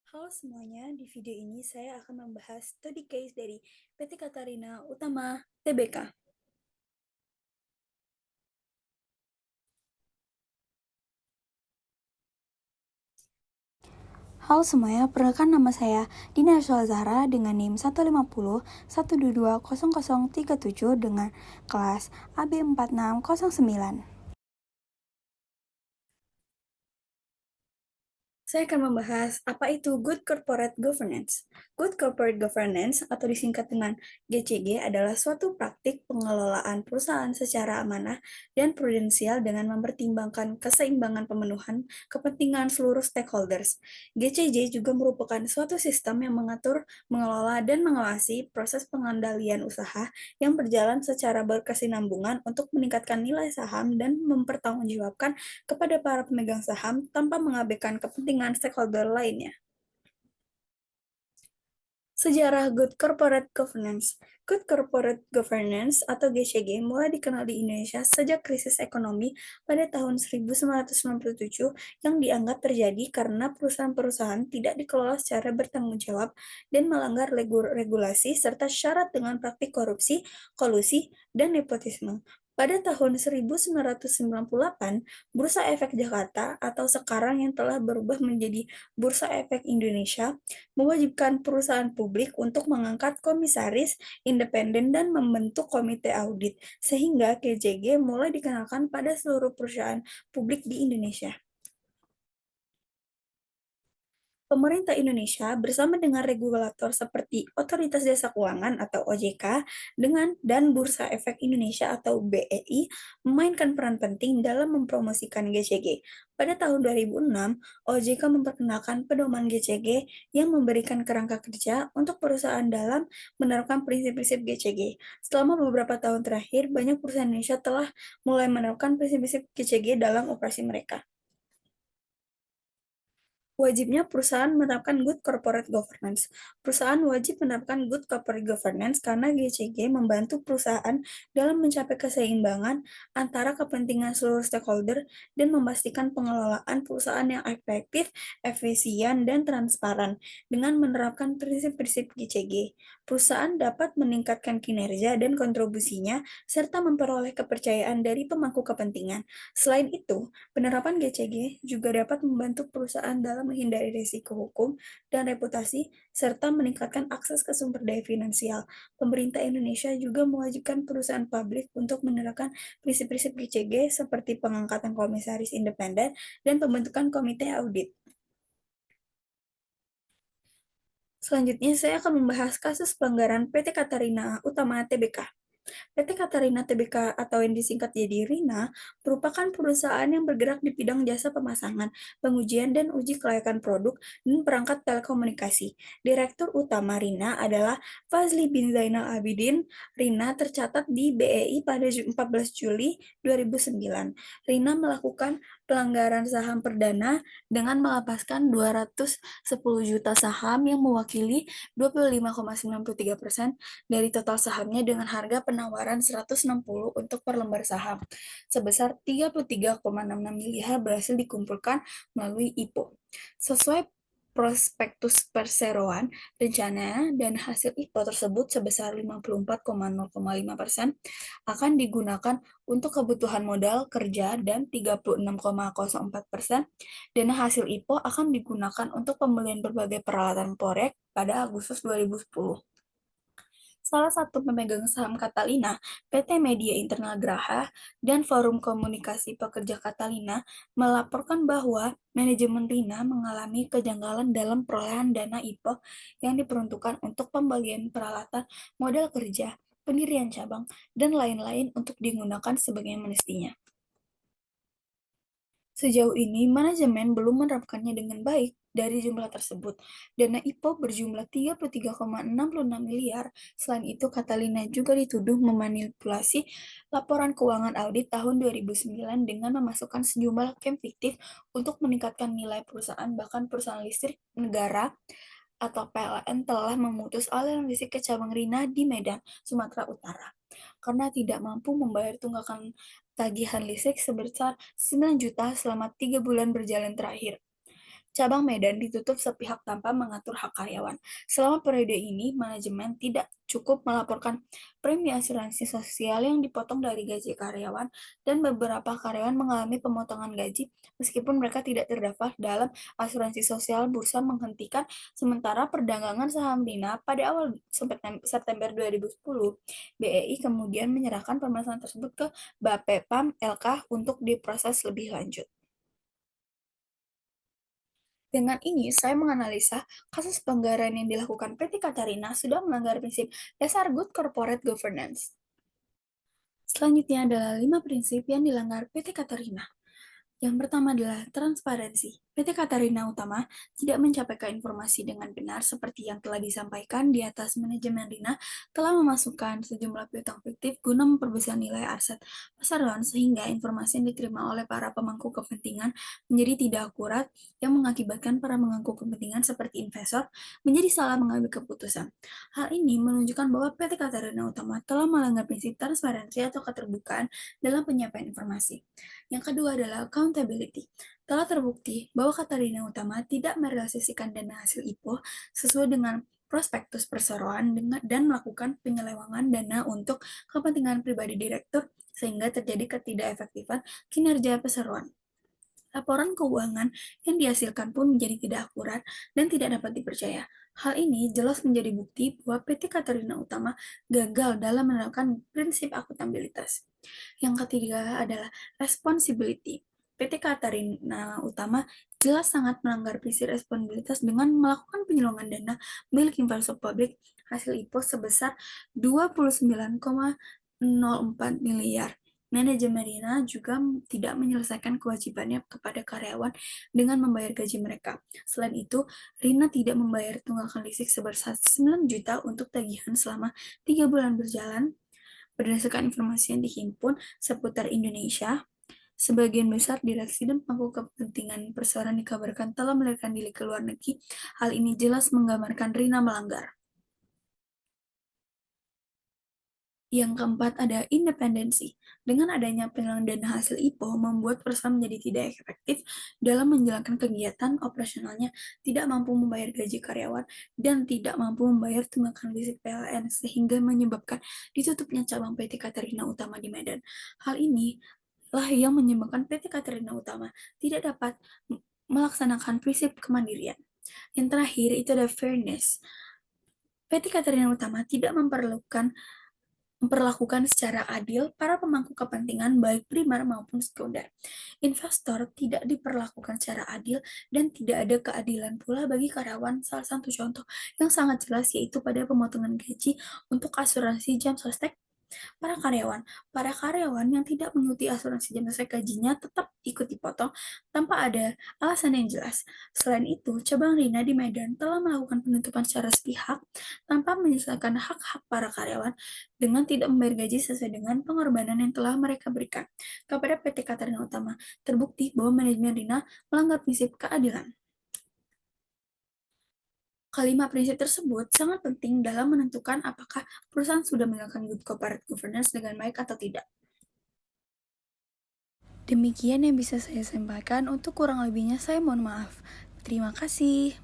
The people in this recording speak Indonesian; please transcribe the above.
Halo semuanya, di video ini saya akan membahas studi case dari PT Katarina Utama Tbk. Halo semuanya, perkenalkan nama saya Dina Zahra dengan NIM 150 122 0037 dengan kelas AB4609. Saya akan membahas apa itu Good Corporate Governance. Good Corporate Governance atau disingkat dengan GCG adalah suatu praktik pengelolaan perusahaan secara amanah dan prudensial dengan mempertimbangkan keseimbangan pemenuhan kepentingan seluruh stakeholders. GCG juga merupakan suatu sistem yang mengatur, mengelola, dan mengawasi proses pengendalian usaha yang berjalan secara berkesinambungan untuk meningkatkan nilai saham dan mempertanggungjawabkan kepada para pemegang saham tanpa mengabaikan kepentingan stakeholder lainnya. Sejarah Good Corporate Governance. Good Corporate Governance atau GCG mulai dikenal di Indonesia sejak krisis ekonomi pada tahun 1997 yang dianggap terjadi karena perusahaan-perusahaan tidak dikelola secara bertanggung jawab dan melanggar regulasi serta syarat dengan praktik korupsi, kolusi, dan nepotisme. Pada tahun 1998, Bursa Efek Jakarta atau sekarang yang telah berubah menjadi Bursa Efek Indonesia mewajibkan perusahaan publik untuk mengangkat komisaris independen dan membentuk komite audit, sehingga KJG mulai dikenalkan pada seluruh perusahaan publik di Indonesia. Pemerintah Indonesia bersama dengan regulator seperti Otoritas Jasa Keuangan atau OJK dan Bursa Efek Indonesia atau BEI memainkan peran penting dalam mempromosikan GCG. Pada tahun 2006, OJK memperkenalkan pedoman GCG yang memberikan kerangka kerja untuk perusahaan dalam menerapkan prinsip-prinsip GCG. Selama beberapa tahun terakhir, banyak perusahaan Indonesia telah mulai menerapkan prinsip-prinsip GCG dalam operasi mereka. Wajibnya perusahaan menerapkan Good Corporate Governance. Perusahaan wajib menerapkan Good Corporate Governance karena GCG membantu perusahaan dalam mencapai keseimbangan antara kepentingan seluruh stakeholder dan memastikan pengelolaan perusahaan yang efektif, efisien, dan transparan. Dengan menerapkan prinsip-prinsip GCG, perusahaan dapat meningkatkan kinerja dan kontribusinya serta memperoleh kepercayaan dari pemangku kepentingan. Selain itu, penerapan GCG juga dapat membantu perusahaan dalam menghindari risiko hukum dan reputasi, serta meningkatkan akses ke sumber daya finansial. Pemerintah Indonesia juga mewajibkan perusahaan publik untuk menerapkan prinsip-prinsip GCG seperti pengangkatan komisaris independen dan pembentukan komite audit. Selanjutnya, saya akan membahas kasus pelanggaran PT Katarina Utama Tbk. PT Katarina Tbk atau yang disingkat jadi RINA merupakan perusahaan yang bergerak di bidang jasa pemasangan, pengujian dan uji kelayakan produk dan perangkat telekomunikasi. Direktur utama RINA adalah Fazli bin Zainal Abidin. RINA tercatat di BEI pada 14 Juli 2009. RINA melakukan pelanggaran saham perdana dengan melepaskan 210 juta saham yang mewakili 25,93% dari total sahamnya dengan harga penawaran 160 untuk per lembar saham. Sebesar 33,66 miliar berhasil dikumpulkan melalui IPO. Sesuai prospektus perseroan, rencana dan hasil IPO tersebut sebesar 54,05% akan digunakan untuk kebutuhan modal kerja dan 36,04% dana hasil IPO akan digunakan untuk pembelian berbagai peralatan proyek pada Agustus 2010. Salah satu pemegang saham Catalina, PT Media Internal Graha, dan Forum Komunikasi Pekerja Catalina melaporkan bahwa manajemen Rina mengalami kejanggalan dalam perolehan dana IPO yang diperuntukkan untuk pembelian peralatan modal kerja, pendirian cabang, dan lain-lain untuk digunakan sebagai mestinya. Sejauh ini, manajemen belum menerapkannya dengan baik. Dari jumlah tersebut, dana IPO berjumlah 33,66 miliar. Selain itu, Catalina juga dituduh memanipulasi laporan keuangan audit tahun 2009 dengan memasukkan sejumlah klaim fiktif untuk meningkatkan nilai perusahaan. Bahkan perusahaan listrik negara atau PLN telah memutus aliran listrik ke cabang Rina di Medan, Sumatera Utara, karena tidak mampu membayar tunggakan tagihan listrik sebesar 9 juta selama 3 bulan berjalan terakhir. cabang Medan ditutup sepihak tanpa mengatur hak karyawan. Selama periode ini, manajemen tidak cukup melaporkan premi asuransi sosial yang dipotong dari gaji karyawan, dan beberapa karyawan mengalami pemotongan gaji meskipun mereka tidak terdaftar dalam asuransi sosial. Bursa menghentikan sementara perdagangan saham Dina pada awal September 2010. BEI kemudian menyerahkan permasalahan tersebut ke Bapepam LK untuk diproses lebih lanjut. Dengan ini, saya menganalisa kasus pelanggaran yang dilakukan PT Katarina sudah melanggar prinsip dasar Good Corporate Governance. Selanjutnya adalah 5 prinsip yang dilanggar PT Katarina. Yang pertama adalah transparansi. PT Katarina Utama tidak menyampaikan informasi dengan benar seperti yang telah disampaikan di atas. Manajemen Rina telah memasukkan sejumlah piutang fiktif guna memperbesar nilai aset pasaran sehingga informasi yang diterima oleh para pemangku kepentingan menjadi tidak akurat yang mengakibatkan para pemangku kepentingan seperti investor menjadi salah mengambil keputusan. Hal ini menunjukkan bahwa PT Katarina Utama telah melanggar prinsip transparansi atau keterbukaan dalam penyampaian informasi. Yang kedua adalah accountability. Telah terbukti bahwa Katarina Utama tidak merealisasikan dana hasil IPO sesuai dengan prospektus perseroan dan melakukan penyelewengan dana untuk kepentingan pribadi direktur sehingga terjadi ketidakefektifan kinerja perseroan. Laporan keuangan yang dihasilkan pun menjadi tidak akurat dan tidak dapat dipercaya. Hal ini jelas menjadi bukti bahwa PT Katarina Utama gagal dalam menerapkan prinsip akuntabilitas. Yang ketiga adalah responsibility. PT Katarina Utama jelas sangat melanggar prinsip responsibilitas dengan melakukan penyelungan dana milik investor publik hasil IPO sebesar 29,04 miliar. Manajemen Rina juga tidak menyelesaikan kewajibannya kepada karyawan dengan membayar gaji mereka. Selain itu, Rina tidak membayar tunggakan listrik sebesar 9 juta untuk tagihan selama 3 bulan berjalan. Berdasarkan informasi yang dihimpun seputar Indonesia, sebagian besar direksi dan pemangku kepentingan perseroan dikabarkan telah melarikan diri ke luar negeri. Hal ini jelas menggambarkan Rina melanggar. Yang keempat ada independensi. Dengan adanya penggalangan dana hasil IPO membuat perusahaan menjadi tidak efektif dalam menjalankan kegiatan operasionalnya, tidak mampu membayar gaji karyawan, dan tidak mampu membayar tunggakan listrik PLN, sehingga menyebabkan ditutupnya cabang PT Katarina Utama di Medan. Hal ini lah yang menyebabkan PT Katarina Utama tidak dapat melaksanakan prinsip kemandirian. Yang terakhir itu ada fairness. PT Katarina Utama tidak memperlakukan secara adil para pemangku kepentingan baik primer maupun sekunder. Investor tidak diperlakukan secara adil dan tidak ada keadilan pula bagi karyawan. Salah satu contoh yang sangat jelas yaitu pada pemotongan gaji untuk asuransi jam sostek para karyawan yang tidak mengikuti asuransi jam sostek gajinya tetap ikut dipotong tanpa ada alasan yang jelas. Selain itu, cabang Rina di Medan telah melakukan penutupan secara sepihak tanpa menyelesaikan hak-hak para karyawan dengan tidak membayar gaji sesuai dengan pengorbanan yang telah mereka berikan kepada PT Katarina Utama. Terbukti bahwa manajemen Rina melanggar prinsip keadilan. Kelima prinsip tersebut sangat penting dalam menentukan apakah perusahaan sudah menjalankan good corporate governance dengan baik atau tidak. Demikian yang bisa saya sampaikan, untuk kurang lebihnya saya mohon maaf. Terima kasih.